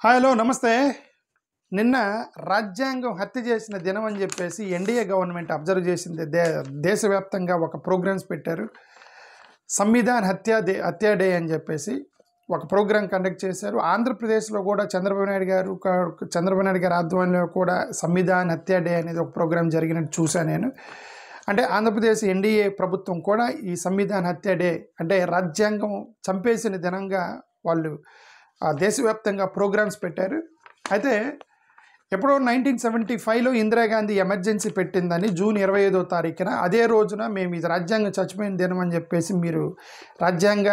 Hi hello నమస్తే. నిన్న రాజ్యాంగం హత్య చేసిన దినం అని చెప్పేసి ఎన్డీఏ గవర్నమెంట్ అబ్జర్వ్ చేసింది. దేశవ్యాప్తంగా ఒక ప్రోగ్రామ్స్ పెట్టారు. సంవిధాన్ హత్యా డే అని చెప్పేసి ఒక ప్రోగ్రాం కండక్ట్ చేశారు. ఆంధ్రప్రదేశ్లో కూడా చంద్రబాబు నాయుడు గారి ఆధ్వర్యంలో కూడా సంవిధాన్ హత్యా డే అనేది ఒక ప్రోగ్రాం జరిగినట్టు చూశాను నేను. అంటే ఆంధ్రప్రదేశ్ ఎన్డీఏ ప్రభుత్వం కూడా ఈ సంవిధాన్ హత్యా డే అంటే రాజ్యాంగం చంపేసిన దినంగా వాళ్ళు దేశవ్యాప్తంగా ప్రోగ్రామ్స్ పెట్టారు. అయితే ఎప్పుడో 1975లో ఇందిరాగాంధీ ఎమర్జెన్సీ పెట్టిందని జూన్ 25వ తారీఖున అదే రోజున మేము ఇది రాజ్యాంగం చచ్చిపోయిన దినం అని చెప్పేసి మీరు రాజ్యాంగ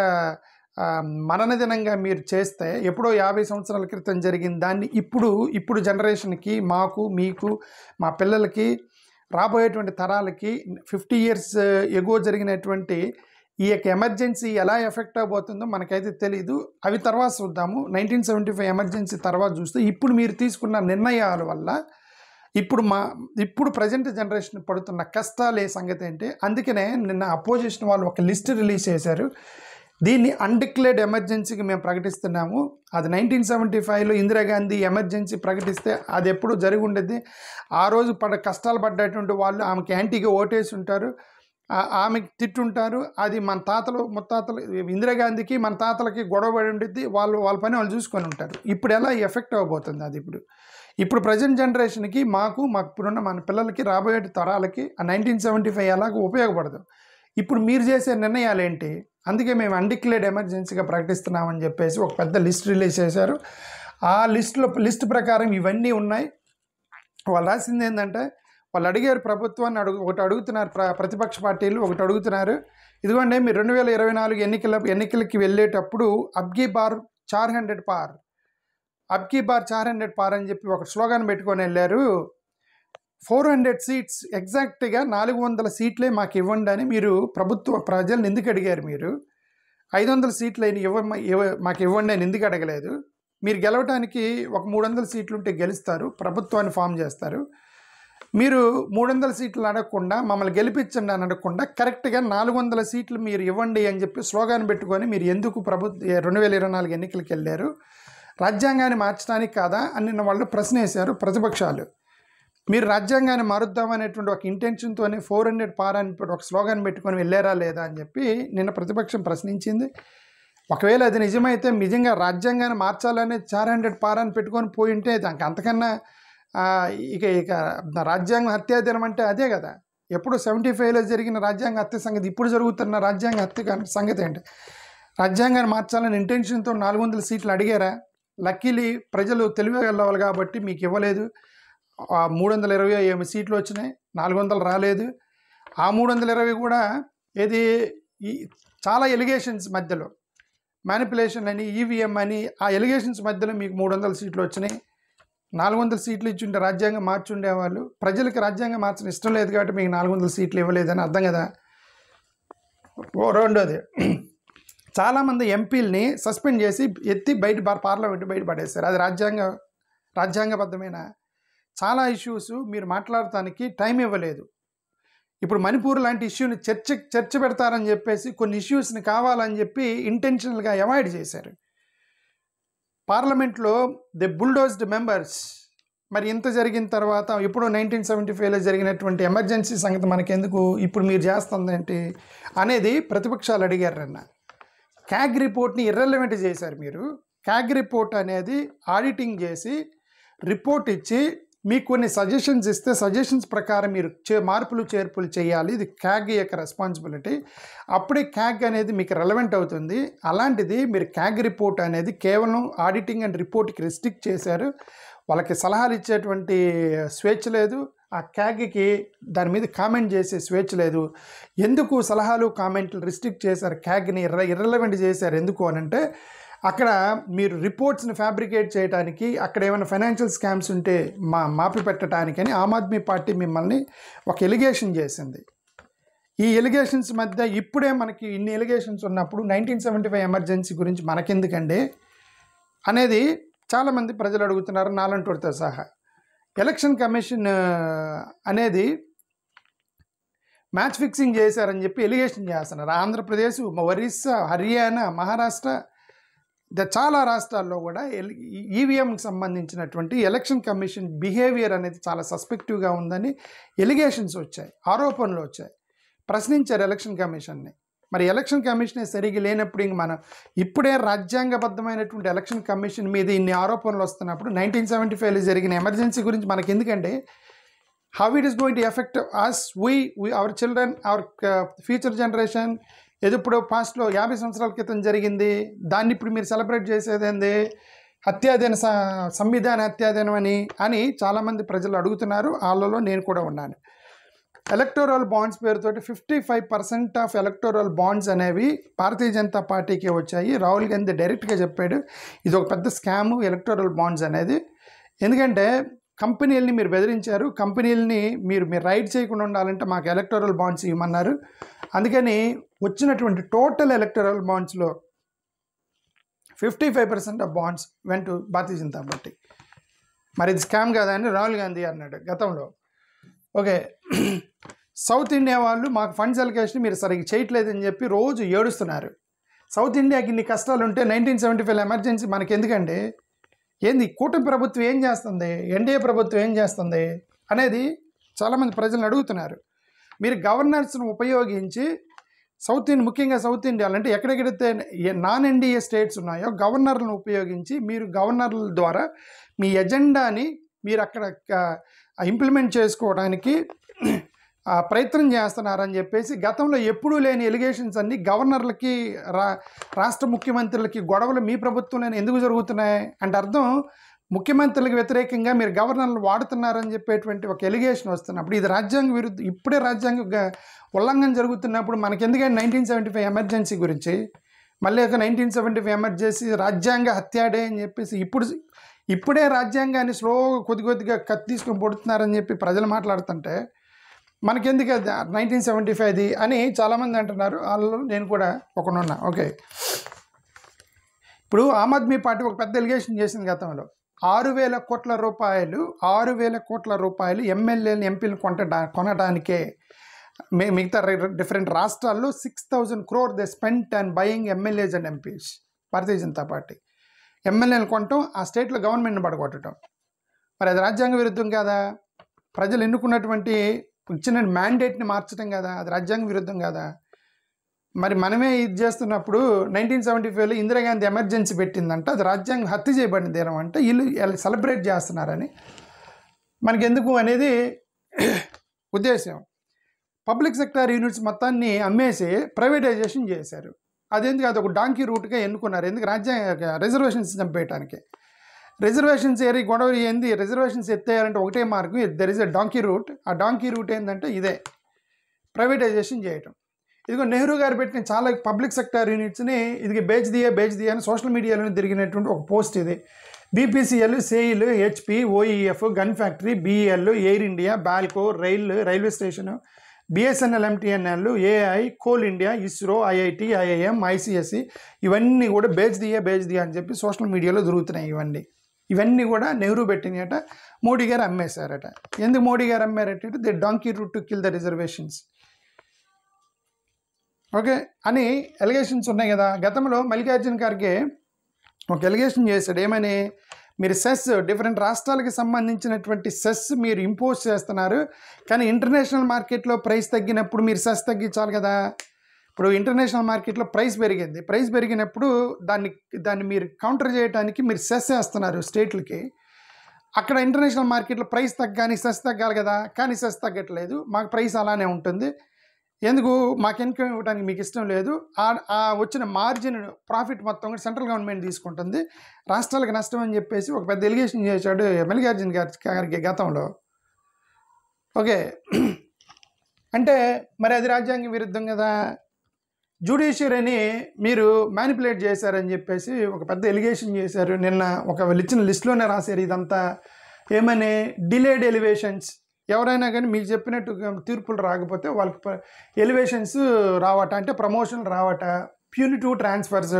మరణ దినంగా మీరు చేస్తే ఎప్పుడో 50 సంవత్సరాల క్రితం జరిగిన దాన్ని ఇప్పుడు జనరేషన్కి మాకు మీకు మా పిల్లలకి రాబోయేటువంటి తరాలకి 50 ఇయర్స్ ఎగో జరిగినటువంటి ఈ యొక్క ఎమర్జెన్సీ ఎలా ఎఫెక్ట్ అవబోతుందో మనకైతే తెలీదు. అవి తర్వాత చూద్దాము. 1975 ఎమర్జెన్సీ తర్వాత చూస్తే ఇప్పుడు మీరు తీసుకున్న నిర్ణయాల వల్ల ఇప్పుడు ప్రజెంట్ జనరేషన్ పడుతున్న కష్టాలే సంగతి ఏంటి. అందుకనే నిన్న అపోజిషన్ వాళ్ళు ఒక లిస్ట్ రిలీజ్ చేశారు. దీన్ని అన్డిక్లేర్డ్ ఎమర్జెన్సీకి మేము ప్రకటిస్తున్నాము. అది 1975లో ఇందిరాగాంధీ ఎమర్జెన్సీ ప్రకటిస్తే అది ఎప్పుడు జరిగి ఉండేది. ఆ రోజు కష్టాలు పడ్డటువంటి వాళ్ళు ఆమెకి యాంటీగా ఓటేసి ఉంటారు, ఆమెకి తిట్టుంటారు. అది మన ముత్తాతలు ఇందిరాగాంధీకి మన తాతలకి గొడవ పడి ఉండేది. వాళ్ళ పని వాళ్ళు చూసుకొని ఉంటారు. ఇప్పుడు ఎలా ఎఫెక్ట్ అవ్వబోతుంది అది ఇప్పుడు ప్రజెంట్ జనరేషన్కి మాకు ఇప్పుడున్న మన పిల్లలకి రాబోయే తరాలకి ఆ 1975 ఎలాగో ఉపయోగపడదు. ఇప్పుడు మీరు చేసే నిర్ణయాలు ఏంటి? అందుకే మేము అన్డిక్లేర్డ్ ఎమర్జెన్సీగా ప్రకటిస్తున్నామని చెప్పేసి ఒక పెద్ద లిస్ట్ రిలీజ్ చేశారు. ఆ లిస్ట్ ప్రకారం ఇవన్నీ ఉన్నాయి. వాళ్ళు రాసింది ఏంటంటే వాళ్ళు అడిగారు ప్రభుత్వాన్ని ఒకటి అడుగుతున్నారు, ప్రతిపక్ష పార్టీలు ఒకటి అడుగుతున్నారు. ఇదిగోండి మీరు 2024 ఎన్నికలకి వెళ్ళేటప్పుడు అబ్కీ బార్ 400 పార్ అబ్కీ బార్ 400 పార్ అని చెప్పి ఒక స్లోగన్ పెట్టుకొని వెళ్ళారు. 400 సీట్స్ ఎగ్జాక్ట్గా 400 సీట్లే మాకు ఇవ్వండి అని మీరు ప్రజలను ఎందుకు అడిగారు? మీరు 500 సీట్లు మాకు ఇవ్వండి అని ఎందుకు అడగలేదు? మీరు గెలవడానికి ఒక 300 సీట్లు ఉంటే గెలుస్తారు, ప్రభుత్వాన్ని ఫామ్ చేస్తారు. మీరు 300 సీట్లు అడగకుండా మమ్మల్ని గెలిపించండి అని అడగకుండా కరెక్ట్గా 400 సీట్లు మీరు ఇవ్వండి అని చెప్పి స్లోగాన్ పెట్టుకొని మీరు ఎందుకు 2024 ఎన్నికలకు వెళ్ళారు? రాజ్యాంగాన్ని మార్చడానికి కాదా అని నిన్న వాళ్ళు ప్రశ్న వేశారు ప్రతిపక్షాలు. మీరు రాజ్యాంగాన్ని మారుద్దామనేటువంటి ఒక ఇంటెన్షన్తోనే 400 పార్ అని ఒక స్లోగాన్ పెట్టుకొని వెళ్ళారా లేదా అని చెప్పి నిన్న ప్రతిపక్షం ప్రశ్నించింది. ఒకవేళ అది నిజమైతే నిజంగా రాజ్యాంగాన్ని మార్చాలనే 400 పార్ అని పెట్టుకొని పోయి ఉంటే దానికి అంతకన్నా ఇక రాజ్యాంగ హత్యా దినం అంటే అదే కదా. ఎప్పుడు 75లో జరిగిన రాజ్యాంగ హత్య సంగతి ఇప్పుడు జరుగుతున్న రాజ్యాంగ హత్య సంగతి ఏంటి? రాజ్యాంగాన్ని మార్చాలని ఇంటెన్షన్తో 400 సీట్లు అడిగారా? లక్కీలీ ప్రజలు తెలివి వెళ్ళవాలి కాబట్టి మీకు ఇవ్వలేదు. 320 సీట్లు వచ్చినాయి, 400 రాలేదు. ఆ 320 కూడా చాలా ఎలిగేషన్స్ మధ్యలో మ్యానిపులేషన్ అని, ఈవీఎం అని, ఆ ఎలిగేషన్స్ మధ్యలో మీకు 300 సీట్లు వచ్చినాయి. 400 సీట్లు ఇచ్చుంటే రాజ్యాంగం మార్చుండేవాళ్ళు. ప్రజలకి రాజ్యాంగం మార్చడం ఇష్టం లేదు కాబట్టి మీకు 400 సీట్లు ఇవ్వలేదని అర్థం కదా. రెండోది, చాలామంది ఎంపీలని సస్పెండ్ చేసి ఎత్తి పార్లమెంట్ బయట పడేశారు. అది రాజ్యాంగబద్ధమైన చాలా ఇష్యూస్ మీరు మాట్లాడటానికి టైం ఇవ్వలేదు. ఇప్పుడు మణిపూర్ లాంటి ఇష్యూని చర్చ పెడతారని చెప్పేసి కొన్ని ఇష్యూస్ని కావాలని చెప్పి ఇంటెన్షనల్గా అవాయిడ్ చేశారు. పార్లమెంట్లో ది బుల్డోజ్డ్ మెంబర్స్. మరి ఇంత జరిగిన తర్వాత ఇప్పుడు 1975లో జరిగినటువంటి ఎమర్జెన్సీ సంగతి మనకెందుకు, ఇప్పుడు మీరు చేస్తుందేంటి అనేది ప్రతిపక్షాలు అడిగారు. నిన్న క్యాగ్ రిపోర్ట్ని ఇర్రెలవెంట్ చేశారు. మీరు క్యాగ్ రిపోర్ట్ అనేది ఆడిటింగ్ చేసి రిపోర్ట్ ఇచ్చి మీకు కొన్ని సజెషన్స్ ఇస్తే సజెషన్స్ ప్రకారం మీరు మార్పులు చేర్పులు చేయాలి. ఇది క్యాగ్ యొక్క రెస్పాన్సిబిలిటీ. అప్పుడే క్యాగ్ అనేది మీకు రెలవెంట్ అవుతుంది. అలాంటిది మీరు క్యాగ్ రిపోర్ట్ అనేది కేవలం ఆడిటింగ్ అండ్ రిపోర్ట్కి రెస్ట్రిక్ట్ చేశారు. వాళ్ళకి సలహాలు ఇచ్చేటువంటి స్వేచ్ఛ లేదు. ఆ క్యాగ్కి దాని మీద కామెంట్ చేసే స్వేచ్ఛ లేదు. ఎందుకు సలహాలు కామెంట్లు రిస్ట్రిక్ట్ చేశారు? క్యాగ్ని ఇర్రెలవెంట్ చేశారు. ఎందుకు అనంటే అక్కడ మీరు రిపోర్ట్స్ని ఫ్యాబ్రికేట్ చేయడానికి, అక్కడ ఏమైనా ఫైనాన్షియల్ స్కామ్స్ ఉంటే మాపి పెట్టడానికని ఆమ్ ఆద్మీ పార్టీ మిమ్మల్ని ఒక ఎలిగేషన్ చేసింది. ఈ ఎలిగేషన్స్ మధ్య ఇప్పుడే మనకి ఇన్ని ఎలిగేషన్స్ ఉన్నప్పుడు 1975 ఎమర్జెన్సీ గురించి మనకెందుకండి అనేది చాలామంది ప్రజలు అడుగుతున్నారు, నాలంటోడితో సహా. ఎలక్షన్ కమిషన్ అనేది మ్యాచ్ ఫిక్సింగ్ చేశారని చెప్పి ఎలిగేషన్ చేస్తున్నారు. ఆంధ్రప్రదేశ్, ఒరిస్సా, హర్యానా, మహారాష్ట్ర చాలా రాష్ట్రాల్లో కూడా ఈవీఎంకి సంబంధించినటువంటి ఎలక్షన్ కమిషన్ బిహేవియర్ అనేది చాలా సస్పెక్టివ్గా ఉందని ఎలిగేషన్స్ వచ్చాయి, ఆరోపణలు వచ్చాయి. ప్రశ్నించారు ఎలక్షన్ కమిషన్ని. మరి ఎలక్షన్ కమిషనే సరిగ్గా లేనప్పుడు ఇంక మనం ఇప్పుడే రాజ్యాంగబద్ధమైనటువంటి ఎలక్షన్ కమిషన్ మీద ఇన్ని ఆరోపణలు వస్తున్నప్పుడు 1975లో జరిగిన ఎమర్జెన్సీ గురించి మనకి ఎందుకంటే how it is going to effect us our children, our future generation. ఏదో ఇప్పుడు పాస్ట్లో 50 సంవత్సరాల క్రితం జరిగింది, దాన్ని ఇప్పుడు మీరు సెలబ్రేట్ చేసేదేంది, హత్యాదిన సంవిధాన హత్యాదినం అని చాలామంది ప్రజలు అడుగుతున్నారు. వాళ్ళలో నేను కూడా ఉన్నాను. ఎలక్టోరల్ బాండ్స్ పేరుతోటి 55% ఆఫ్ ఎలక్టోరల్ బాండ్స్ అనేవి భారతీయ జనతా పార్టీకి వచ్చాయి. రాహుల్ గాంధీ డైరెక్ట్గా చెప్పాడు ఇది ఒక పెద్ద స్కాము ఎలక్టోరల్ బాండ్స్ అనేది. ఎందుకంటే కంపెనీలని మీరు బెదిరించారు, కంపెనీలని మీరు రైడ్ చేయకుండా ఉండాలంటే మాకు ఎలక్టోరల్ బాండ్స్ ఇవ్వమన్నారు. అందుకని వచ్చినటువంటి టోటల్ ఎలక్టోరల్ బాండ్స్లో 55% of bonds went to Bharatiya Janata Party. మరి ఇది స్కామ్ కదా అని రాహుల్ గాంధీ అన్నాడు గతంలో. ఓకే, సౌత్ ఇండియా వాళ్ళు మాకు ఫండ్స్ అలొకేషన్ మీరు సరిగ్గా చేయట్లేదని చెప్పి రోజు ఏడుస్తున్నారు. సౌత్ ఇండియాకి ఇన్ని కష్టాలు ఉంటే 1975 ఎమర్జెన్సీ మనకి ఎందుకండి, ఏంది కూటమి ప్రభుత్వం ఏం చేస్తుంది, ఎన్డీఏ ప్రభుత్వం ఏం చేస్తుంది అనేది చాలామంది ప్రజలను అడుగుతున్నారు. మీరు గవర్నర్స్ను ఉపయోగించి ముఖ్యంగా సౌత్ ఇండియాలో అంటే ఎక్కడెక్కడైతే నాన్ ఎన్డీఏ స్టేట్స్ ఉన్నాయో గవర్నర్లను ఉపయోగించి మీరు గవర్నర్ల ద్వారా మీ ఎజెండాని మీరు అక్కడ ఇంప్లిమెంట్ చేసుకోవడానికి ప్రయత్నం చేస్తున్నారని చెప్పేసి గతంలో ఎప్పుడూ లేని ఎలిగేషన్స్ అన్నీ గవర్నర్లకి రాష్ట్ర ముఖ్యమంత్రులకి గొడవలు మీ ప్రభుత్వంలో ఎందుకు జరుగుతున్నాయి అంటే అర్థం ముఖ్యమంత్రులకు వ్యతిరేకంగా మీరు గవర్నర్లు వాడుతున్నారని చెప్పేటువంటి ఒక ఎలిగేషన్ వస్తున్నప్పుడు ఇది రాజ్యాంగ విరుద్ధం. ఇప్పుడే రాజ్యాంగ ఉల్లంఘన జరుగుతున్నప్పుడు మనకెందుకంటే 1975 ఎమర్జెన్సీ గురించి మళ్ళీ ఒక 1975 ఎమర్జెన్సీ రాజ్యాంగ హత్యాడే అని చెప్పేసి ఇప్పుడే రాజ్యాంగాన్ని స్లోగా కొద్దిగా కత్తి తీసుకొని పొడుతున్నారని చెప్పి ప్రజలు మాట్లాడుతుంటే మనకెందుకు 1975 అని చాలామంది అంటున్నారు. వాళ్ళలో నేను కూడా ఒకనున్నా. ఓకే, ఇప్పుడు ఆమ్ ఆద్మీ పార్టీ ఒక పెద్ద ఎలిగేషన్ చేసింది గతంలో 6,000 కోట్ల రూపాయలు ఎమ్మెల్యేలు ఎంపీలు కొనడానికే మిగతా డిఫరెంట్ రాష్ట్రాల్లో 6,000 crore they spent and buying MLAs and MPs. Bharatiya Janata party ఎమ్మెల్యేలు కొనటం, ఆ స్టేట్లో గవర్నమెంట్ని పడగొట్టడం, మరి అది రాజ్యాంగ విరుద్ధం కదా. ప్రజలు ఎన్నుకున్నటువంటి ఇచ్చిన మ్యాండేట్ని మార్చడం కదా, అది రాజ్యాంగ విరుద్ధం కదా. మరి మనమే ఇది చేస్తున్నప్పుడు 1975లో ఇందిరాగాంధీ ఎమర్జెన్సీ పెట్టిందంట, అది రాజ్యాంగం హత్య చేయబడిన దినం అంటే వీళ్ళు సెలబ్రేట్ చేస్తున్నారని మనకెందుకు అనేది ఉద్దేశం. పబ్లిక్ సెక్టార్ యూనిట్స్ మొత్తాన్ని అమ్మేసి ప్రైవేటైజేషన్ చేశారు. అదేందుకు అది ఒక డాంకీ రూట్గా ఎన్నుకున్నారు, ఎందుకు రాజ్యాంగ రిజర్వేషన్స్ చంపేయటానికి. రిజర్వేషన్స్ ఏరి గొడవ ఏంది, రిజర్వేషన్స్ ఎత్తేయాలంటే ఒకటే మార్గం, there is a donkey route. ఆ డాంకీ రూట్ ఏంటంటే ఇదే ప్రైవేటైజేషన్ చేయటం. ఇదిగో నెహ్రూ గారు పెట్టిన చాలా పబ్లిక్ సెక్టార్ యూనిట్స్ని ఇది బేచ్ దియా అని సోషల్ మీడియాలో తిరిగినటువంటి ఒక పోస్ట్ ఇది. BPCL, SAIL, HP, OEF, gun factory, BEL, air India, BALCO, railway station, BSNL, MTNL, AI, coal India, ISRO, IIT, IIM, ICSC ఇవన్నీ కూడా బేచ్ దియా అని చెప్పి సోషల్ మీడియాలో దొరుకుతున్నాయి. ఇవన్నీ కూడా నెహ్రూ పెట్టినట, మోడీ గారు అమ్మేశారట. ఎందుకు మోడీ గారు అమ్మారట, the donkey route to kill the reservations. Okay అని ఎలిగేషన్స్ ఉన్నాయి కదా. గతంలో మల్లికార్జున ఖర్గే ఒక ఎలిగేషన్ చేశాడు, ఏమని, మీరు సెస్ డిఫరెంట్ రాష్ట్రాలకు సంబంధించినటువంటి సెస్ మీరు ఇంపోజ్ చేస్తున్నారు, కానీ ఇంటర్నేషనల్ మార్కెట్లో ప్రైస్ తగ్గినప్పుడు మీరు సెస్ తగ్గించాలి కదా. ఇప్పుడు ఇంటర్నేషనల్ మార్కెట్లో ప్రైస్ పెరిగినప్పుడు దాన్ని మీరు కౌంటర్ చేయడానికి మీరు సెస్ వేస్తున్నారు స్టేట్లకి. అక్కడ ఇంటర్నేషనల్ మార్కెట్లో ప్రైస్ తగ్గాని సెస్ తగ్గాలి కదా, కానీ సెస్ తగ్గట్లేదు, మాకు ప్రైస్ అలానే ఉంటుంది. ఎందుకు, మాకు ఇన్కమ్ ఇవ్వడానికి మీకు ఇష్టం లేదు. ఆ వచ్చిన మార్జిన్ ప్రాఫిట్ మొత్తం కూడా సెంట్రల్ గవర్నమెంట్ తీసుకుంటుంది, రాష్ట్రాలకు నష్టం అని చెప్పేసి ఒక పెద్ద ఎలిగేషన్ చేశాడు మల్లికార్జున గారికి గతంలో. ఓకే అంటే మరి అది రాజ్యాంగ విరుద్ధం కదా. జ్యుడిషియరీని మీరు మ్యానిపులేట్ చేశారని చెప్పేసి ఒక పెద్ద ఎలిగేషన్ చేశారు. నిన్న ఒక ఇచ్చిన లిస్టులోనే రాశారు ఇదంతా. ఏమని, డిలేడ్ ఎలివేషన్స్. ఎవరైనా కానీ మీకు చెప్పినట్టు తీర్పులు రాకపోతే వాళ్ళకి ఎలివేషన్స్ రావట, అంటే ప్రమోషన్లు రావట, ప్యూనిటివ్ ట్రాన్స్ఫర్స్,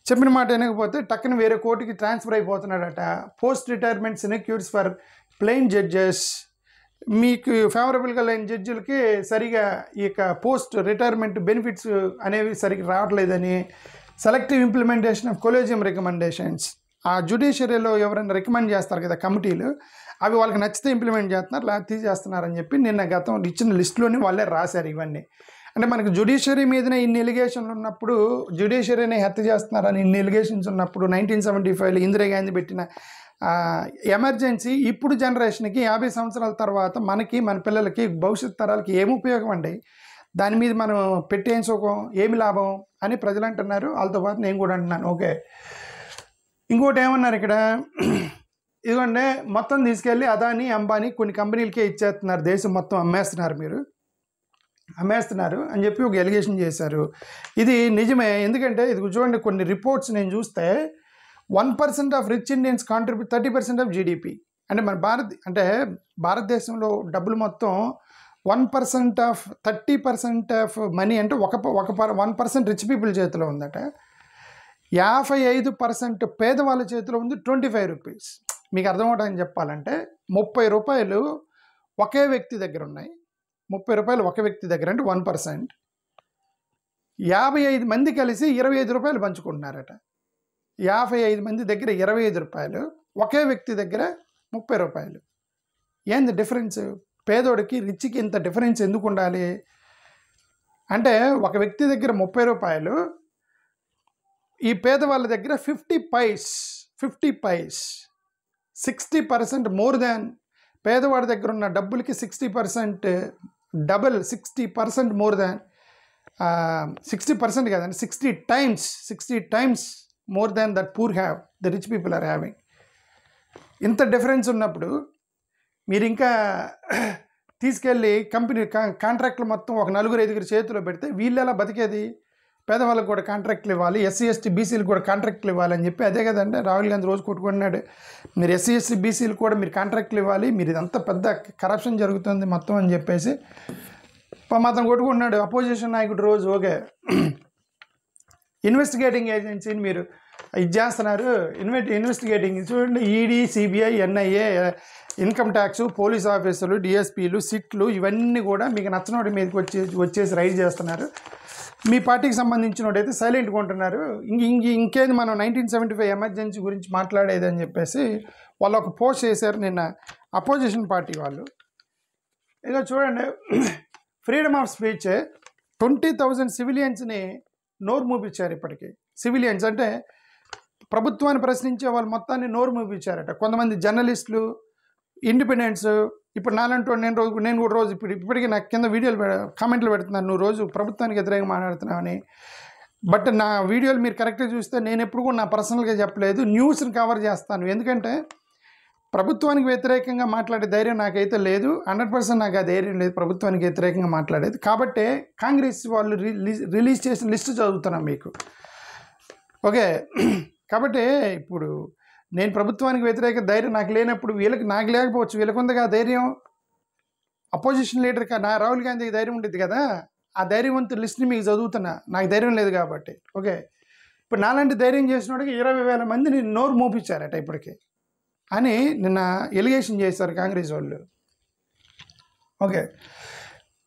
చెప్పిన మాట వినకపోతే టక్కున వేరే కోర్టుకి ట్రాన్స్ఫర్ అయిపోతున్నాడట, post retirement sinecures for plain judges, మీకు ఫేవరబుల్గా లేని జడ్జిలకి సరిగా ఈ యొక్క పోస్ట్ రిటైర్మెంట్ బెనిఫిట్స్ అనేవి సరిగ్గా రావట్లేదని selective implementation of collegium recommendations. ఆ జ్యుడిషియరీలో ఎవరైనా రికమెండ్ చేస్తారు కదా కమిటీలు, అవి వాళ్ళకి నచ్చితే ఇంప్లిమెంట్ చేస్తున్నారు, లేదా తీసేస్తున్నారని చెప్పి నిన్న గతం ఇచ్చిన లిస్టులోని వాళ్ళే రాశారు ఇవన్నీ. అంటే మనకు జ్యుడిషియరీ మీదనే ఇన్ని ఎలిగేషన్లు ఉన్నప్పుడు, జ్యుడిషియరీని హత్య చేస్తున్నారని ఇన్ని ఎలిగేషన్స్ ఉన్నప్పుడు 1975లో ఇందిరాగాంధీ పెట్టిన ఎమర్జెన్సీ ఇప్పుడు జనరేషన్కి 50 సంవత్సరాల తర్వాత మనకి, మన పిల్లలకి, భవిష్యత్ తరాలకి ఏమి ఉపయోగం అండి? దాని మీద మనం పెట్టేం సుఖం, ఏమి లాభం అని ప్రజలు అంటున్నారు. వాళ్ళతో పాటు నేను కూడా అంటున్నాను. ఓకే, ఇంకోటి ఏమన్నారు ఇక్కడ, ఇదిగోండి మొత్తం తీసుకెళ్ళి అదానీ, అంబానీ కొన్ని కంపెనీలకే ఇచ్చేస్తున్నారు, దేశం మొత్తం అమ్మేస్తున్నారు అని చెప్పి ఒక ఎలిగేషన్ చేశారు. ఇది నిజమే. ఎందుకంటే ఇది చూడండి, కొన్ని రిపోర్ట్స్ నేను చూస్తే 1% of rich Indians contribute 30% of GDP. అంటే మన భారతదేశంలో డబ్బులు మొత్తం 1% ఆఫ్ 30% ఆఫ్ మనీ అంటే 1% రిచ్ పీపుల్ చేతిలో ఉందట. 55% పేదవాళ్ళ చేతిలో ఉంది 25 రూపీస్. మీకు అర్థమవడానికి చెప్పాలంటే 30 రూపాయలు ఒకే వ్యక్తి దగ్గర ఉన్నాయి. 30 రూపాయలు ఒక వ్యక్తి దగ్గర అంటే 1%. 55 మంది కలిసి 25 రూపాయలు పంచుకుంటున్నారట. 55 మంది దగ్గర 25 రూపాయలు, ఒకే వ్యక్తి దగ్గర 30 రూపాయలు. ఏంది డిఫరెన్స్? పేదోడికి రిచ్కి ఇంత డిఫరెన్స్ ఎందుకు ఉండాలి అంటే, ఒక వ్యక్తి దగ్గర 30 రూపాయలు, ఈ పేదవాళ్ళ దగ్గర 50 పైస్ 60% మోర్ దాన్. పేదవాడి దగ్గర ఉన్న డబ్బులకి 60% డబుల్, 60% మోర్ దాన్ 60% కదండి, 60 times more than that poor have, the rich people are having. ఇంత డిఫరెన్స్ ఉన్నప్పుడు మీరు ఇంకా తీసుకెళ్ళి కంపెనీ కాంట్రాక్ట్లు మొత్తం ఒక 4-5 చేతిలో పెడితే వీళ్ళు ఎలా బతికేది? పేదవాళ్ళకు కూడా కాంట్రాక్ట్లు ఇవ్వాలి, ఎస్సీ ఎస్టీ బీసీలకు కూడా కాంట్రాక్ట్లు ఇవ్వాలని చెప్పి, అదే కదండి రాహుల్ గాంధీ రోజు కొట్టుకుంటున్నాడు. మీరు ఎస్సీ ఎస్టీ బీసీలు కూడా మీరు కాంట్రాక్ట్లు ఇవ్వాలి, మీరు ఇదంతా పెద్ద కరప్షన్ జరుగుతుంది మొత్తం అని చెప్పేసి మాత్రం కొట్టుకుంటున్నాడు అపోజిషన్ నాయకుడు రోజు. ఓకే, ఇన్వెస్టిగేటింగ్ ఏజెన్సీని మీరు ఇది చేస్తున్నారు, ఇన్వెస్టిగేటింగ్ చూడండి, ED, CBI, NIA, income tax, police ఆఫీసర్లు, డిఎస్పీలు, సిట్లు, ఇవన్నీ కూడా మీకు నచ్చినోడి మీదకి వచ్చేసి రైడ్ చేస్తున్నారు. మీ పార్టీకి సంబంధించినోడైతే సైలెంట్గా ఉంటున్నారు. ఇంకేంది మనం 1975 ఎమర్జెన్సీ గురించి మాట్లాడేది అని చెప్పేసి వాళ్ళు ఒక పోస్ట్ చేశారు నిన్న అపోజిషన్ పార్టీ వాళ్ళు. ఇక చూడండి, ఫ్రీడమ్ ఆఫ్ స్పీచ్ 20,000 సివిలియన్స్ని నోరు మూపించారు. ఇప్పటికీ సివిలియన్స్ అంటే ప్రభుత్వాన్ని ప్రశ్నించే వాళ్ళు మొత్తాన్ని నోరు మూపించారట. కొంతమంది జర్నలిస్టులు, ఇండిపెండెంట్స్, ఇప్పుడు నాలంటూ నేను కూడా రోజు ఇప్పటికీ నాకు కింద వీడియోలు కామెంట్లు పెడుతున్నాను, నువ్వు రోజు ప్రభుత్వానికి వ్యతిరేకంగా మాట్లాడుతున్నావని. బట్ నా వీడియోలు మీరు కరెక్ట్గా చూస్తే నేను ఎప్పుడు కూడా నా పర్సనల్గా చెప్పలేదు, న్యూస్ని కవర్ చేస్తాను. ఎందుకంటే ప్రభుత్వానికి వ్యతిరేకంగా మాట్లాడే ధైర్యం నాకైతే లేదు, 100% నాకు ఆ ధైర్యం లేదు ప్రభుత్వానికి వ్యతిరేకంగా మాట్లాడేది. కాబట్టి కాంగ్రెస్ వాళ్ళు రిలీజ్ చేసిన లిస్టు చదువుతున్నాం మీకు. ఓకే, కాబట్టి ఇప్పుడు నేను ప్రభుత్వానికి వ్యతిరేక ధైర్యం నాకు లేనప్పుడు నాకు లేకపోవచ్చు, వీళ్ళకు ఉందిగా ధైర్యం. అపోజిషన్ లీడర్ రాహుల్ గాంధీకి ధైర్యం ఉంటుంది కదా, ఆ ధైర్యవంతు లిస్ట్ని మీకు చదువుతున్నా, నాకు ధైర్యం లేదు కాబట్టి. ఓకే, ఇప్పుడు నాలాంటి ధైర్యం చేసినోడికి 20,000 మందిని నోరు మోపించారట ఇప్పటికి అని నిన్న ఎలిగేషన్ చేశారు కాంగ్రెస్ వాళ్ళు. ఓకే,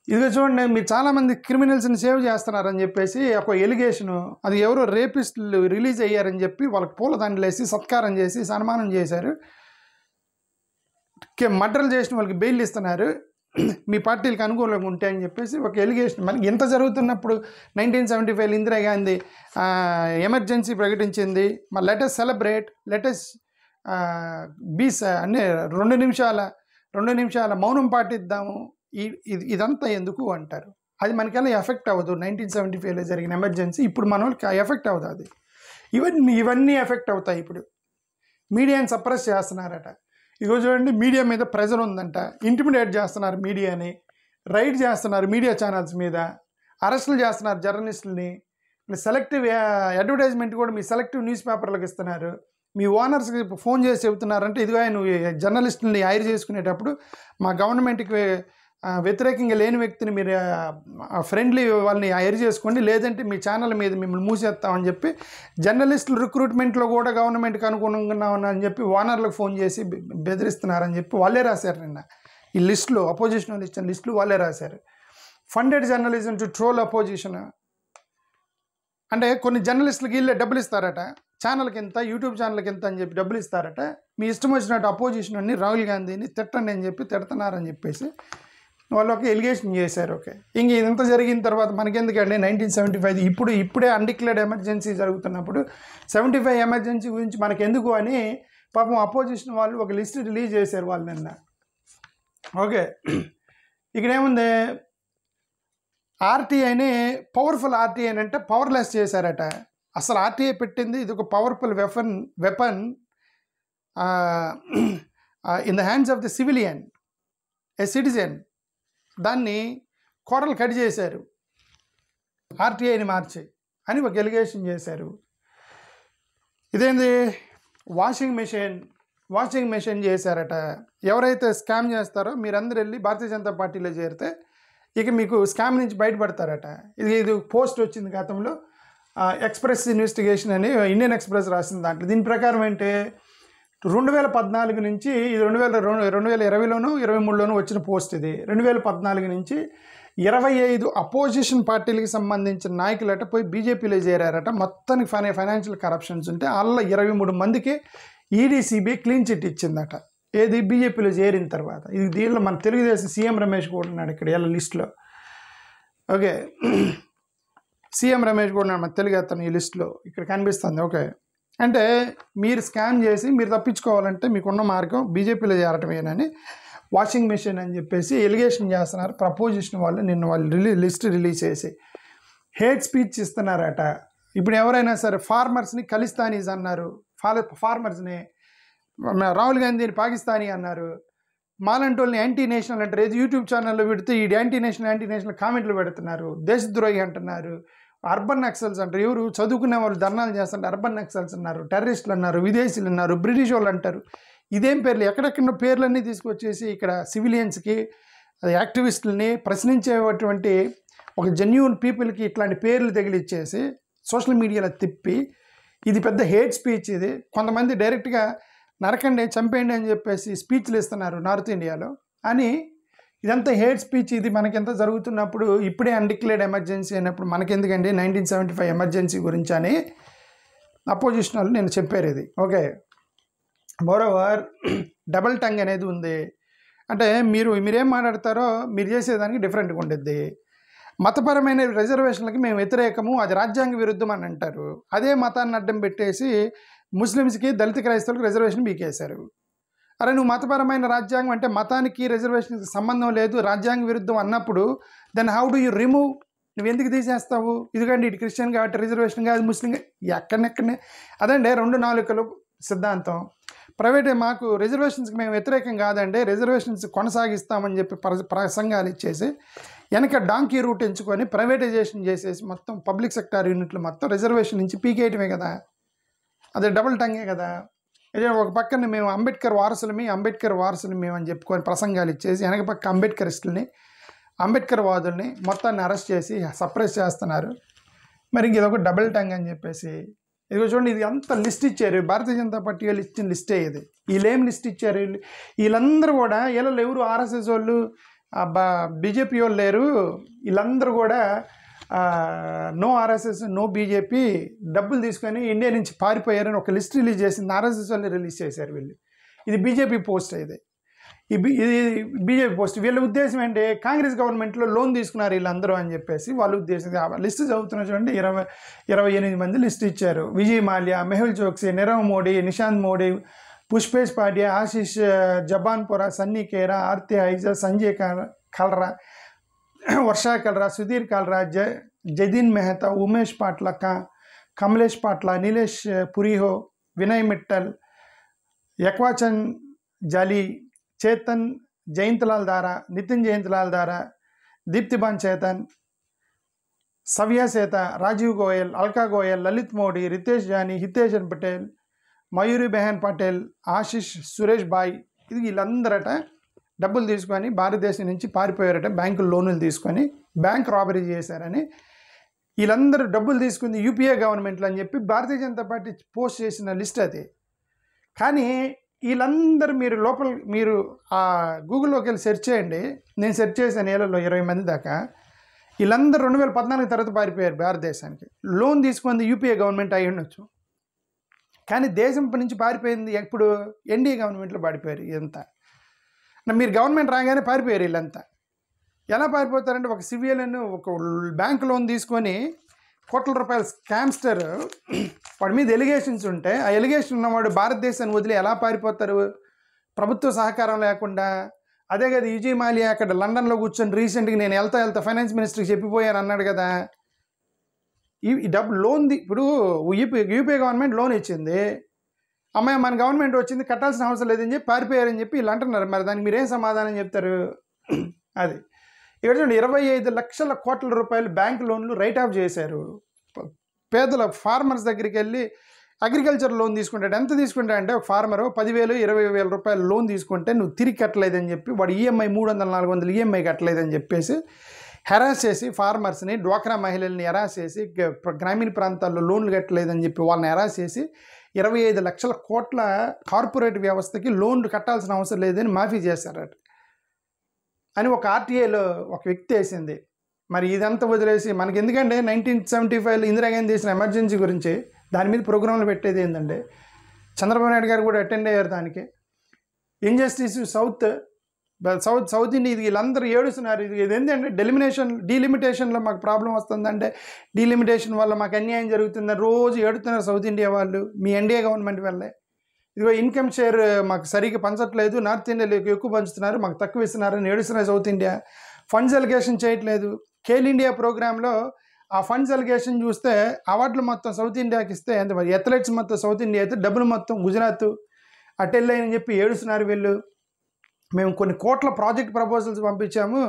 ఇదిగో చూడండి, మీరు చాలామంది క్రిమినల్స్ని సేవ్ చేస్తున్నారని చెప్పేసి ఒక ఎలిగేషను, అది ఎవరో రేపిస్టులు రిలీజ్ అయ్యారని చెప్పి వాళ్ళకి పూలదండలు వేసి సత్కారం చేసి సన్మానం చేశారు. మర్డర్లు చేసిన వాళ్ళకి బెయిల్ ఇస్తున్నారు, మీ పార్టీలకు అనుకూలంగా ఉంటే అని చెప్పేసి ఒక ఎలిగేషన్. మనకి ఇంత జరుగుతున్నప్పుడు 1975 ఇందిరాగాంధీ ఎమర్జెన్సీ ప్రకటించింది. మరి లెటస్ సెలబ్రేట్, లెటస్ బీస్ అనే 2 నిమిషాల మౌనం పాటిద్దాము. ఇదంతా ఎందుకు అంటారు? అది మనకల్లా ఎఫెక్ట్ అవ్వదు. 1975లో జరిగిన ఎమర్జెన్సీ ఇప్పుడు మన వాళ్ళకి ఎఫెక్ట్ అవ్వదు. అది ఇవన్నీ ఎఫెక్ట్ అవుతాయి. ఇప్పుడు మీడియాని సప్రెస్ చేస్తున్నారట. ఇదిగో చూడండి, మీడియా మీద ప్రెజర్ ఉందంట, ఇంటిమిడేట్ చేస్తున్నారు మీడియాని, రైడ్ చేస్తున్నారు మీడియా ఛానల్స్ మీద, అరెస్టులు చేస్తున్నారు జర్నలిస్టులని, సెలెక్టివ్ అడ్వర్టైజ్మెంట్ కూడా మీ సెలెక్టివ్ న్యూస్ పేపర్లకు ఇస్తున్నారు. మీ ఓనర్స్కి ఫోన్ చేసి చెబుతున్నారంటే, ఇదిగో నువ్వు జర్నలిస్టులని హైర్ చేసుకునేటప్పుడు మా గవర్నమెంట్కి వ్యతిరేకంగా లేని వ్యక్తిని మీరు ఫ్రెండ్లీ వాళ్ళని హైర్ చేసుకోండి, లేదంటే మీ ఛానల్ మీద మిమ్మల్ని మూసేస్తామని చెప్పి జర్నలిస్టులు రిక్రూట్మెంట్లో కూడా గవర్నమెంట్కి అనుగుణంగా అని చెప్పి ఓనర్లకు ఫోన్ చేసి బెదిరిస్తున్నారని చెప్పి వాళ్ళే రాశారు నిన్న ఈ లిస్టులో. అపోజిషన్ వాళ్ళు ఇచ్చిన లిస్టులు వాళ్ళే రాశారు. Funded journalism to troll opposition. అంటే కొన్ని జర్నలిస్టులకి వీళ్ళే డబ్బులు ఇస్తారట, ఛానల్కి ఎంత, యూట్యూబ్ ఛానల్కి ఎంత అని చెప్పి డబ్బులు ఇస్తారట. మీ ఇష్టం వచ్చినట్టు అపోజిషన్ అన్ని రాహుల్ గాంధీని తిట్టండి అని చెప్పి తిడుతున్నారని చెప్పేసి వాళ్ళు ఒక ఎలిగేషన్ చేశారు. ఓకే, ఇంక ఇదంతా జరిగిన తర్వాత మనకెందుకండి 1975 ఇప్పుడే అన్డిక్లేర్డ్ ఎమర్జెన్సీ జరుగుతున్నప్పుడు 75 ఎమర్జెన్సీ గురించి మనకెందుకు అని పాపం అపోజిషన్ వాళ్ళు ఒక లిస్ట్ రిలీజ్ చేశారు వాళ్ళు నిన్న. ఓకే, ఇక్కడ ఏముంది, ఆర్టీఐని పవర్ఫుల్ ఆర్టీఐ అంటే పవర్లెస్ చేశారట. అసలు ఆర్టీఐ పెట్టింది ఇది ఒక powerful weapon in the hands of the civilian, A citizen. దాన్ని కోరలు కట్ చేశారు, ఆర్టీఐని మార్చి అని ఒక ఎలిగేషన్ చేశారు. ఇదేంది, వాషింగ్ మెషిన్ చేశారట. ఎవరైతే స్కామ్ చేస్తారో మీరందరూ వెళ్ళి భారతీయ జనతా పార్టీలో చేరితే ఇక మీకు స్కామ్ నుంచి బయటపడతారట. ఇది పోస్ట్ వచ్చింది గతంలో, ఎక్స్ప్రెస్ ఇన్వెస్టిగేషన్ అని ఇండియన్ ఎక్స్ప్రెస్ రాసిన దాంట్లో. దీని ప్రకారం అంటే 2014 నుంచి ఇది 2020లోనూ 2023లోనూ వచ్చిన పోస్ట్ ఇది. 2014 నుంచి 25 అపోజిషన్ పార్టీలకు సంబంధించిన నాయకులట పోయి బీజేపీలో చేరారట. మొత్తానికి ఫైనాన్షియల్ కరప్షన్స్ ఉంటే అలా 23 మందికి ఈడీ సిబిఐ క్లీన్ చిట్ ఇచ్చిందట. ఏది, బీజేపీలో చేరిన తర్వాత. ఇది దీనిలో మన తెలుగుదేశం సీఎం రమేష్ కూడా ఉన్నాడు ఇక్కడ వీళ్ళ లిస్టులో. ఓకే, సీఎం రమేష్ కూడా ఉన్నాడు మన తెలుగు అతను ఈ లిస్టులో ఇక్కడ కనిపిస్తుంది. ఓకే, అంటే మీరు స్కామ్ చేసి మీరు తప్పించుకోవాలంటే మీకున్న మార్గం బీజేపీలో చేరటమేనని వాషింగ్ మెషిన్ అని చెప్పేసి ఎలిగేషన్ చేస్తున్నారు ప్రపోజిషన్ వాళ్ళు. నిన్న వాళ్ళు లిస్ట్ రిలీజ్ చేసి హేట్ స్పీచ్ ఇస్తున్నారట. ఇప్పుడు ఎవరైనా సరే ఫార్మర్స్ని ఖలిస్తానీస్ అన్నారు, ఫార్మర్స్ని రాహుల్ గాంధీని పాకిస్తానీ అన్నారు, మాలంటోల్ని యాంటీ నేషనల్ అంటారు. ఏది యూట్యూబ్ ఛానల్లో పెడితే ఈ యాంటీ నేషనల్ కామెంట్లు పెడుతున్నారు, దేశద్రోహి అంటున్నారు, అర్బన్ నక్సల్స్ అంటారు. ఎవరు చదువుకునే వాళ్ళు ధర్నాలు చేస్తుంటే అర్బన్ నక్సల్స్ అన్నారు, టెర్రరిస్టులు అన్నారు, విదేశీయులు అన్నారు, బ్రిటిష్ వాళ్ళు అంటారు. ఇదేం పేర్లు, ఎక్కడెక్కడ పేర్లన్నీ తీసుకొచ్చేసి ఇక్కడ సివిలియన్స్కి యాక్టివిస్టులని ప్రశ్నించేటువంటి ఒక జెన్యూన్ పీపుల్కి ఇట్లాంటి పేర్లు తగిలిచ్చేసి సోషల్ మీడియాలో తిప్పి ఇది పెద్ద హేట్ స్పీచ్. ఇది కొంతమంది డైరెక్ట్గా నరకండి చంపేయండి అని చెప్పేసి స్పీచ్లు ఇస్తున్నారు నార్త్ ఇండియాలో అని. ఇదంతా హేట్ స్పీచ్. ఇది మనకెంత జరుగుతున్నప్పుడు ఇప్పుడే అన్డిక్లేర్డ్ ఎమర్జెన్సీ అయినప్పుడు మనకెందుకండి 1975 ఎమర్జెన్సీ గురించి అని అపోజిషన్ వాళ్ళు నేను చెప్పారు ఇది. ఓకే, మోరోవర్ డబల్ టంగ్ అనేది ఉంది. అంటే మీరేం మాట్లాడతారో మీరు చేసేదానికి డిఫరెంట్గా ఉండిద్ది. మతపరమైన రిజర్వేషన్లకి మేము వ్యతిరేకము, అది రాజ్యాంగ విరుద్ధం అని అంటారు. అదే మతాన్ని అడ్డం పెట్టేసి ముస్లిమ్స్కి, దళిత క్రైస్తవులకు రిజర్వేషన్ బీకేశారు. అరే నువ్వు మతపరమైన రాజ్యాంగం అంటే మతానికి రిజర్వేషన్కి సంబంధం లేదు, రాజ్యాంగ విరుద్ధం అన్నప్పుడు then how do you remove, నువ్వు ఎందుకు తీసేస్తావు? ఇదిగండి ఇటు క్రిస్టియన్ కాబట్టి రిజర్వేషన్ కాదు, ముస్లిం ఎక్కడెక్కడనే. అదండి 2 నాలుకలు సిద్ధాంతం. ప్రైవేటే మాకు రిజర్వేషన్స్కి మేము వ్యతిరేకం కాదండి, రిజర్వేషన్స్ కొనసాగిస్తామని చెప్పి ప్రసంగాలు ఇచ్చేసి వెనక డాంకీ రూట్ ఎంచుకొని ప్రైవేటైజేషన్ చేసేసి మొత్తం పబ్లిక్ సెక్టార్ యూనిట్లు మొత్తం రిజర్వేషన్ నుంచి పీకేయటమే కదా. అదే డబుల్ టంగే కదా. ఇదే ఒక పక్కన మేము అంబేద్కర్ వారసులు మేము అని చెప్పుకొని ప్రసంగాలు ఇచ్చేసి వెనక పక్క అంబేద్కర్ వాదుల్ని మొత్తాన్ని అరెస్ట్ చేసి సప్రెస్ చేస్తున్నారు. మరి ఇదొక డబుల్ టంగ్ అని చెప్పేసి ఇదిగో చూడండి, ఇది అంత లిస్ట్ ఇచ్చారు. భారతీయ జనతా పార్టీ వాళ్ళు ఇచ్చిన లిస్టే ఇది. వీళ్ళేం లిస్ట్ ఇచ్చారు, వీళ్ళందరూ కూడా వీళ్ళలో ఎవరు ఆర్ఎస్ఎస్ వాళ్ళు బీజేపీ వాళ్ళు లేరు. వీళ్ళందరూ కూడా నో ఆర్ఎస్ఎస్ నో బీజేపీ డబ్బులు తీసుకొని ఇండియా నుంచి పారిపోయారని ఒక లిస్ట్ రిలీజ్ చేసింది. ఆర్ఎస్ఎస్ వాళ్ళు రిలీజ్ చేశారు వీళ్ళు. ఇది బీజేపీ పోస్ట్. ఇది బీజేపీ పోస్ట్. వీళ్ళ ఉద్దేశం ఏంటి, కాంగ్రెస్ గవర్నమెంట్లో లోన్ తీసుకున్నారు వీళ్ళందరూ అని చెప్పేసి వాళ్ళ ఉద్దేశం. లిస్ట్ చదువుతున్న చూడండి, 28 మంది లిస్ట్ ఇచ్చారు. విజయ్ మాల్యా, మెహుల్ చోక్సీ, నీరవ్ మోడీ, నిశాంత్ మోడీ, పుష్పేష్ పాటియా, ఆశీష్ జబాన్పురా, సన్నీ కేరా, ఆర్తి ఐజా, సంజయ్ కల్రా, వర్షా కల్రా, సుధీర్ కల్రా, జదీన్ మెహతా, ఉమేష్ పాట్ల, కమలేష్ పాట్ల, నీలేష్ పురిహో, వినయ్ మిట్టల్, యక్వాచంద్ జాలి, చేతన్ జయంత్లాల్ దారా, నితిన్ జయంత్లాల్ దారా, దీప్తిబాన్ చేతన్, సవ్య సేత, రాజీవ్ గోయల్, అల్కా గోయల్, లలిత్ మోడీ, రితేష్ జానీ, హితేషన్ పటేల్, మయూరి బెహన్ పటేల్, ఆశిష్, సురేష్ బాయ్. ఇది వీళ్ళందరట డబ్బులు తీసుకొని భారతదేశం నుంచి పారిపోయారట. బ్యాంకుల లోన్లు తీసుకొని బ్యాంక్ రాబరీ చేశారని వీళ్ళందరూ డబ్బులు తీసుకుంది యూపీఏ గవర్నమెంట్లో అని చెప్పి భారతీయ జనతా పార్టీ పోస్ట్ చేసిన లిస్ట్ అది. కానీ వీళ్ళందరూ మీరు ఆ గూగుల్లోకి వెళ్ళి సెర్చ్ చేయండి. నేను సెర్చ్ చేశాను, ఏళ్ళలో 20 మంది దాకా. వీళ్ళందరూ 2014 తర్వాత పారిపోయారు భారతదేశానికి. లోన్ తీసుకుంది యూపీఏ గవర్నమెంట్ అయి ఉండొచ్చు, కానీ దేశం నుంచి పారిపోయింది ఎప్పుడు? ఎన్డీఏ గవర్నమెంట్లో పారిపోయారు. ఇదంతా మీరు గవర్నమెంట్ రాగానే పారిపోయారు వీళ్ళంతా. ఎలా పారిపోతారంటే, ఒక సివిలియన్ ఒక బ్యాంక్ లోన్ తీసుకొని కోట్ల రూపాయల స్కామ్స్టర్ వాడి మీద ఎలిగేషన్స్ ఉంటే, ఆ ఎలిగేషన్ ఉన్నవాడు భారతదేశాన్ని వదిలి ఎలా పారిపోతారు? ప్రభుత్వ సహకారం లేకుండా. అదే కదా యుజీ మాలియా అక్కడ లండన్లో కూర్చొని రీసెంట్గా నేను వెళ్తా ఫైనాన్స్ మినిస్టర్కి చెప్పిపోయాను అన్నాడు కదా. ఈ డబ్బు లోన్ది ఇప్పుడు యూపీఏ గవర్నమెంట్ లోన్ ఇచ్చింది, అమ్మాయి మన గవర్నమెంట్ వచ్చింది కట్టాల్సిన అవసరం లేదని చెప్పి పారిపోయారని చెప్పి వీళ్ళు అంటున్నారు. మరి దానికి మీరేం సమాధానం చెప్తారు? అది ఇక్కడ చూడండి, 25 లక్షల కోట్ల రూపాయలు బ్యాంక్ లోన్లు రైట్ ఆఫ్ చేశారు. పేదల ఫార్మర్స్ దగ్గరికి వెళ్ళి అగ్రికల్చర్ లోన్ తీసుకుంటాడు. ఎంత తీసుకుంటాడంటే, ఒక ఫార్మరు 10,000 20,000 రూపాయలు లోన్ తీసుకుంటే నువ్వు తిరిగి కట్టలేదని చెప్పి వాడు ఈఎంఐ 300-400 ఈఎంఐ కట్టలేదని చెప్పేసి హెరాస్ చేసి ఫార్మర్స్ని, డ్వాక్రా మహిళల్ని హెరాస్ చేసి, గ్రామీణ ప్రాంతాల్లో లోన్లు కట్టలేదని చెప్పి వాళ్ళని హెరాస్ చేసి 25 లక్షల కోట్ల కార్పొరేట్ వ్యవస్థకి లోన్లు కట్టాల్సిన అవసరం లేదని మాఫీ చేశారట అని ఒక ఆర్టీఐలో ఒక వ్యక్తి వేసింది. మరి ఇదంతా వదిలేసి మనకి ఎందుకంటే 1975లో ఇందిరాగాంధీ చేసిన ఎమర్జెన్సీ గురించి దాని మీద ప్రోగ్రాంలు పెట్టేది ఏంటంటే, చంద్రబాబు నాయుడు గారు కూడా అటెండ్ అయ్యారు దానికి. ఇంజస్టిస్ సౌత్ ఇండియా ఇది వీళ్ళందరూ ఏడుస్తున్నారు. ఇది ఏంటంటే డీలిమిటేషన్లో మాకు ప్రాబ్లం వస్తుందంటే, డీలిమిటేషన్ వల్ల మాకు అన్యాయం జరుగుతుందని రోజు ఏడుతున్నారు సౌత్ ఇండియా వాళ్ళు. మీ ఎన్డీఏ గవర్నమెంట్ వల్లే. ఇదిగో ఇన్కమ్ షేర్ మాకు సరిగ్గా పంచట్లేదు, నార్త్ ఇండియాలో ఎక్కువ పంచుతున్నారు, మాకు తక్కువ ఇస్తున్నారని ఏడుస్తున్నారు సౌత్ ఇండియా. ఫండ్స్ అలిగేషన్ చేయట్లేదు. ఖేల్ ఇండియా ప్రోగ్రాంలో ఆ ఫండ్స్ అలిగేషన్ చూస్తే అవార్డులు మొత్తం సౌత్ ఇండియాకి ఇస్తే ఎంత, మరి అథ్లెట్స్ మొత్తం సౌత్ ఇండియా అయితే డబ్బులు మొత్తం గుజరాత్ అటెళ్ళని చెప్పి ఏడుస్తున్నారు వీళ్ళు. మేము కొన్ని కోట్ల ప్రాజెక్ట్ ప్రపోజల్స్ పంపించాము,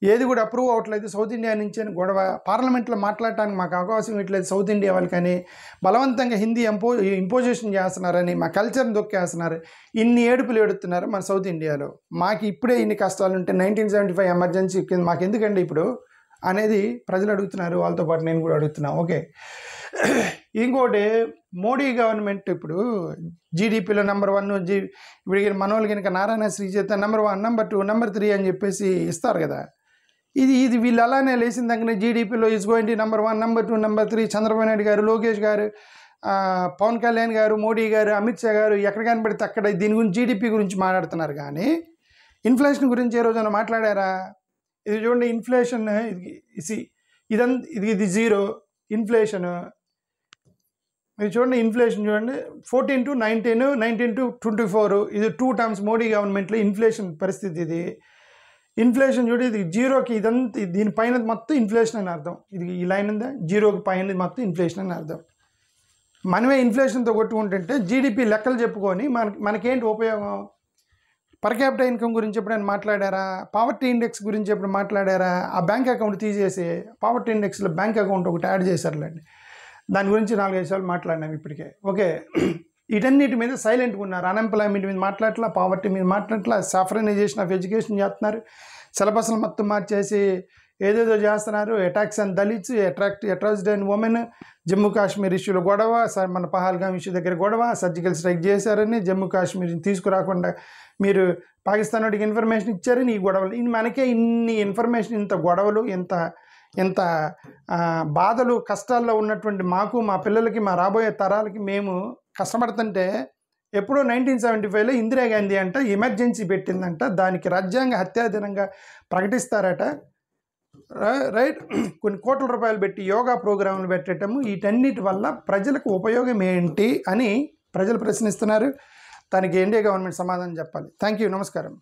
ఏది కూడా అప్రూవ్ అవ్వట్లేదు సౌత్ ఇండియా నుంచి అని గొడవ. పార్లమెంట్లో మాట్లాడటానికి మాకు అవకాశం ఇవ్వట్లేదు సౌత్ ఇండియా వాళ్ళకని, బలవంతంగా హిందీ ఇంపోజిషన్ చేస్తున్నారని, మా కల్చర్ని దొక్కేస్తున్నారు. ఇన్ని ఏడుపులు ఏడుతున్నారు మన సౌత్ ఇండియాలో. మాకు ఇప్పుడే ఇన్ని కష్టాలు ఉంటే 1975 ఎమర్జెన్సీ మాకు ఎందుకండి ఇప్పుడు అనేది ప్రజలు అడుగుతున్నారు. వాళ్ళతో పాటు నేను కూడా అడుగుతున్నాను. ఓకే, ఇంకోటి మోడీ గవర్నమెంట్ ఇప్పుడు జీడిపిలో నెంబర్ 1, ఇప్పుడు మన వాళ్ళకి కనుక నారాయణ శ్రీ చేత నెంబర్ 1, నెంబర్ 2, నెంబర్ 3 అని చెప్పేసి ఇస్తారు కదా. ఇది వీళ్ళు అలానే లేచిన దగ్గర జీడిపిలో is going to number 1, number 2, number 3 Chandrababu Naidu గారు, లోకేష్ గారు, పవన్ కళ్యాణ్ గారు, మోడీ గారు, అమిత్ షా గారు ఎక్కడ కనబడితే అక్కడ దీని గురించి జీడిపి గురించి మాట్లాడుతున్నారు. కానీ ఇన్ఫ్లేషన్ గురించి ఏ రోజైనా మాట్లాడారా? ఇది చూడండి, ఇన్ఫ్లేషన్ ఇది 0 ఇన్ఫ్లేషన్. ఇది చూడండి, ఇన్ఫ్లేషన్ చూడండి 14 to 19, 19 to 24. ఇది 2 times మోడీ గవర్నమెంట్లో ఇన్ఫ్లేషన్ పరిస్థితి. ఇది ఇన్ఫ్లేషన్ చూడండి, ఇది 0కి ఇదంతా దీనిపైన మొత్తం ఇన్ఫ్లేషన్ అని అర్థం. ఇది ఈ లైన్ ఉందా, 0కి పైన మొత్తం ఇన్ఫ్లేషన్ అని అర్థం. మనమే ఇన్ఫ్లేషన్తో కొట్టుకుంటుంటే జీడిపి లెక్కలు చెప్పుకొని మనకేంటి ఉపయోగం? పర్ క్యాపిటల్ ఇన్కమ్ గురించి ఎప్పుడైనా మాట్లాడారా? పావర్టీ ఇండెక్స్ గురించి ఎప్పుడు మాట్లాడారా? ఆ బ్యాంక్ అకౌంట్ తీసేసి పావర్టీ ఇండెక్స్లో బ్యాంక్ అకౌంట్ ఒకటి యాడ్ చేశారులేండి. దాని గురించి 4-5 సార్లు మాట్లాడినాం ఇప్పటికే. ఓకే, వీటన్నిటి మీద సైలెంట్గా ఉన్నారు. అన్ఎంప్లాయ్మెంట్ మీద మాట్లాడట్లా, పావర్టీ మీద మాట్లాడట్లా, సాఫ్రనైజేషన్ ఆఫ్ ఎడ్యుకేషన్ చేస్తున్నారు, సిలబస్లు మొత్తం మార్చేసి ఏదేదో చేస్తున్నారు. Attacks and Dalits, atrocity and women, Jammu Kashmir ఇష్యూలో గొడవ, మన పహల్గామ్ ఇష్యూ దగ్గర గొడవ, సర్జికల్ స్ట్రైక్ చేశారని, జమ్మూ కాశ్మీర్ని తీసుకురాకుండా మీరు పాకిస్తాన్ వాడికి ఇన్ఫర్మేషన్ ఇచ్చారని ఈ గొడవలు. మనకే ఇన్ని ఇన్ఫర్మేషన్, ఇంత గొడవలు, ఎంత బాధలు, కష్టాల్లో ఉన్నటువంటి మాకు, మా పిల్లలకి, మా రాబోయే తరాలకి మేము కష్టపడుతుంటే, ఎప్పుడో 1975లో ఇందిరాగాంధీ అంట ఎమర్జెన్సీ పెట్టిందంట, దానికి రాజ్యాంగ హత్యా దినంగా ప్రకటిస్తారట. రైట్, కొన్ని కోట్ల రూపాయలు పెట్టి యోగా ప్రోగ్రాంలు పెట్టడము, వీటన్నిటి వల్ల ప్రజలకు ఉపయోగం ఏంటి అని ప్రజలు ప్రశ్నిస్తున్నారు. దానికి ఎన్డీఏ గవర్నమెంట్ సమాధానం చెప్పాలి. థ్యాంక్ యూ, నమస్కారం.